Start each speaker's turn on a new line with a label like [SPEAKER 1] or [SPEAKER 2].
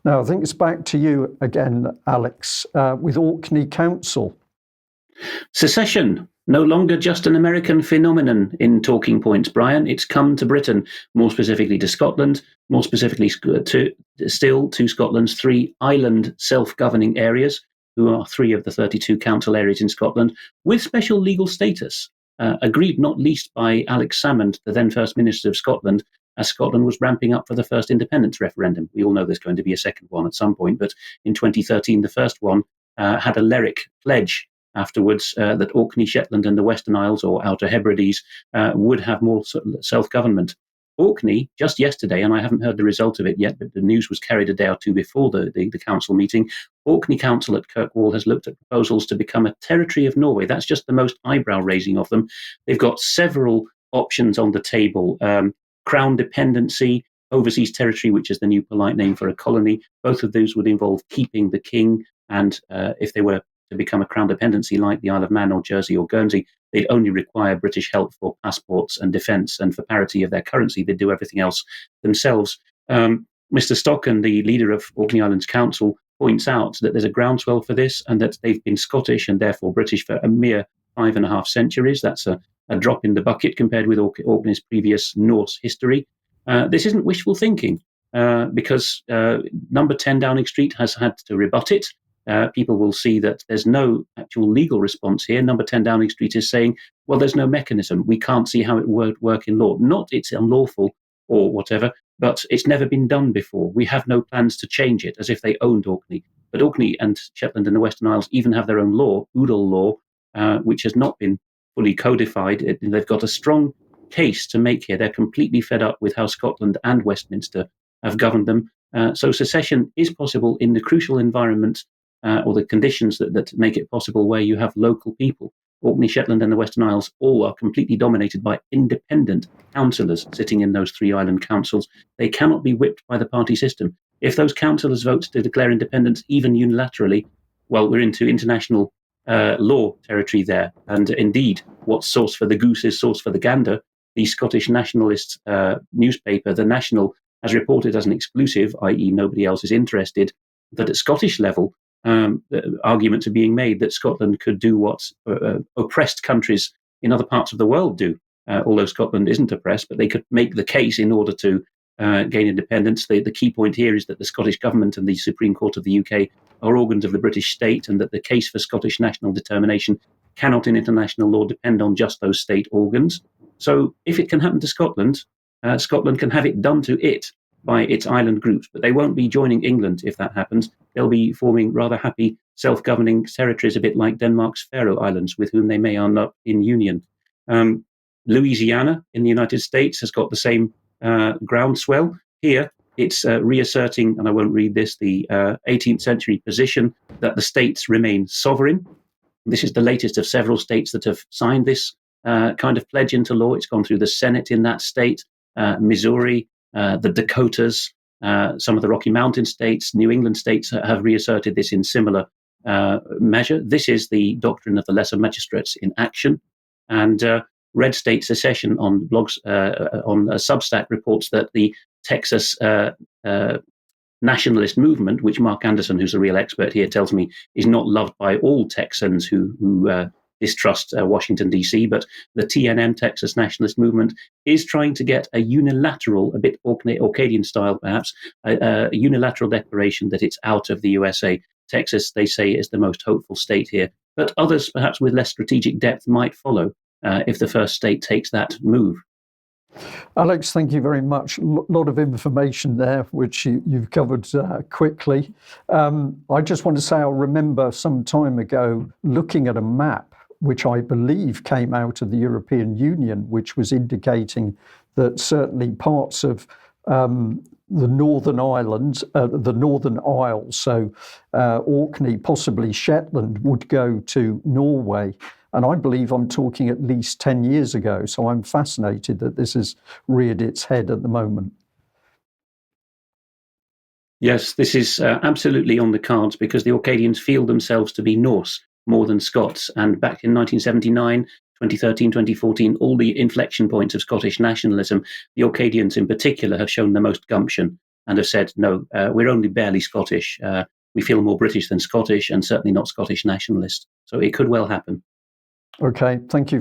[SPEAKER 1] Now, I think it's back to you again, Alex, with Orkney Council.
[SPEAKER 2] Secession, no longer just an American phenomenon in talking points, Brian. It's come to Britain, more specifically to Scotland, more specifically to Scotland's 3 island self-governing areas, who are 3 of the 32 council areas in Scotland, with special legal status, agreed not least by Alex Salmond, the then First Minister of Scotland, as Scotland was ramping up for the first independence referendum. We all know there's going to be a second one at some point, but in 2013, the first one had a lyric pledge afterwards that Orkney, Shetland and the Western Isles, or Outer Hebrides, would have more self-government. Orkney, just yesterday, and I haven't heard the result of it yet, but the news was carried a day or two before the council meeting, Orkney Council at Kirkwall has looked at proposals to become a territory of Norway. That's just the most eyebrow-raising of them. They've got several options on the table. Crown dependency, overseas territory, which is the new polite name for a colony. Both of those would involve keeping the king, and if they were to become a crown dependency like the Isle of Man or Jersey or Guernsey, they'd only require British help for passports and defence, and for parity of their currency, they'd do everything else themselves. Mr. Stocken, the leader of Orkney Islands Council, points out that there's a groundswell for this, and that they've been Scottish and therefore British for a mere 5.5 centuries. That's a drop in the bucket compared with Orkney's previous Norse history. This isn't wishful thinking, because number 10 Downing Street has had to rebut it. People will see that there's no actual legal response here. Number 10 Downing Street is saying, well, there's no mechanism. We can't see how it would work in law. Not it's unlawful or whatever, but it's never been done before. We have no plans to change it, as if they owned Orkney. But Orkney and Shetland and the Western Isles even have their own law, Udal law, which has not been fully codified. They've got a strong case to make here. They're completely fed up with how Scotland and Westminster have governed them. So secession is possible in the crucial environment or the conditions that make it possible, where you have local people. Orkney, Shetland and the Western Isles all are completely dominated by independent councillors sitting in those 3 island councils. They cannot be whipped by the party system. If those councillors vote to declare independence, even unilaterally, well, we're into international law territory there. And indeed, what's sauce for the goose is sauce for the gander. The Scottish nationalist newspaper, The National, has reported as an exclusive, i.e. nobody else is interested, that at Scottish level, arguments are being made that Scotland could do what oppressed countries in other parts of the world do, although Scotland isn't oppressed, but they could make the case in order to gain independence. The key point here is that the Scottish government and the Supreme Court of the UK are organs of the British state, and that the case for Scottish national determination cannot in international law depend on just those state organs. So if it can happen to Scotland, Scotland can have it done to it by its island groups, but they won't be joining England if that happens. They'll be forming rather happy self-governing territories, a bit like Denmark's Faroe Islands, with whom they may end up in union. Louisiana in the United States has got the same groundswell. Here, it's reasserting, and I won't read this, the 18th century position that the states remain sovereign. This is the latest of several states that have signed this kind of pledge into law. It's gone through the Senate in that state, Missouri, the Dakotas, some of the Rocky Mountain states, New England states have reasserted this in similar measure. This is the doctrine of the lesser magistrates in action. And Red State Secession on blogs, on Substack, reports that the Texas nationalist movement, which Mark Anderson, who's a real expert here, tells me is not loved by all Texans who distrust Washington, D.C., but the TNM, Texas Nationalist Movement, is trying to get a unilateral, a bit Orcadian style perhaps, a unilateral declaration that it's out of the USA. Texas, they say, is the most hopeful state here, but others, perhaps with less strategic depth, might follow if the first state takes that move.
[SPEAKER 1] Alex, thank you very much. A lot of information there, which you've covered quickly. I just want to say I remember some time ago looking at a map, which I believe came out of the European Union, which was indicating that certainly parts of the Northern Islands, the Northern Isles, so Orkney, possibly Shetland, would go to Norway. And I believe I'm talking at least 10 years ago. So I'm fascinated that this has reared its head at the moment.
[SPEAKER 2] Yes, this is absolutely on the cards, because the Orcadians feel themselves to be Norse more than Scots. And back in 1979, 2013, 2014, all the inflection points of Scottish nationalism, the Orcadians in particular have shown the most gumption. and have said, no, we're only barely Scottish. We feel more British than Scottish, and certainly not Scottish nationalist. So it could well happen.
[SPEAKER 1] Okay, thank you